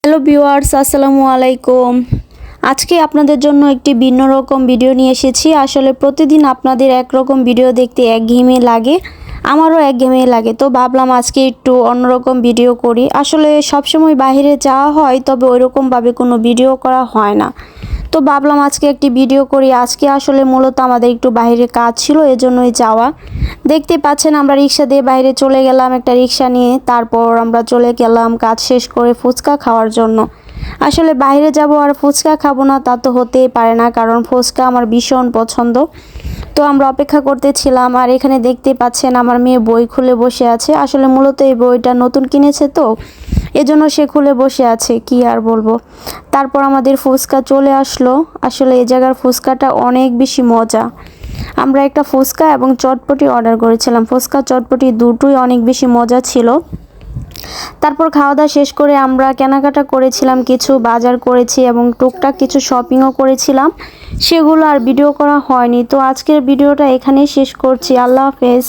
Hello viewers, আসসালামু আলাইকুম। আজকে আপনাদের জন্য একটি ভিন্ন রকম ভিডিও নিয়ে এসেছি। আসলে প্রতিদিন আপনাদের একরকম ভিডিও দেখতে একঘেয়েমি লাগে, আমারও একঘেয়েমি লাগে। তো ভাবলাম আজকে একটু অন্যরকম ভিডিও করি। আসলে সবসময় বাইরে যাওয়া হয়, তবে ওইরকমভাবে কোনো ভিডিও করা হয় না। তো ভাবলাম আজকে একটি ভিডিও করি। আজকে আসলে মূলত আমাদের একটু বাইরে কাজ ছিল, এজন্যই যাওয়া। দেখতে পাচ্ছেন আমরা রিক্সা দিয়ে বাইরে চলে গেলাম, একটা রিক্সা নিয়ে। তারপর আমরা চলে গেলাম কাজ শেষ করে ফুচকা খাওয়ার জন্য। আসলে বাইরে যাব আর ফুচকা খাবো না তা তো হতেই পারে না, কারণ ফুচকা আমার ভীষণ পছন্দ। তো আমরা অপেক্ষা করতেছিলাম, আর এখানে দেখতে পাচ্ছেন আমার মেয়ে বই খুলে বসে আছে। আসলে মূলত এই বইটা নতুন কিনেছে, তো এজন্য সে খুলে বসে আছে, কি আর বলবো। তারপর আমাদের ফুচকা চলে আসলো। আসলে এই জায়গার ফুচকাটা অনেক বেশি মজা। আমরা একটা ফুচকা এবং চটপটি অর্ডার করেছিলাম। ফুচকা চটপটি দুটোই অনেক বেশি মজা ছিল। তারপর খাওয়া দাওয়া শেষ করে আমরা কেনাকাটা করেছিলাম, কিছু বাজার করেছি এবং টুকটাক কিছু শপিংও করেছিলাম। সেগুলো আর ভিডিও করা হয়নি। তো আজকের ভিডিওটা এখানেই শেষ করছি। আল্লাহ হাফেজ।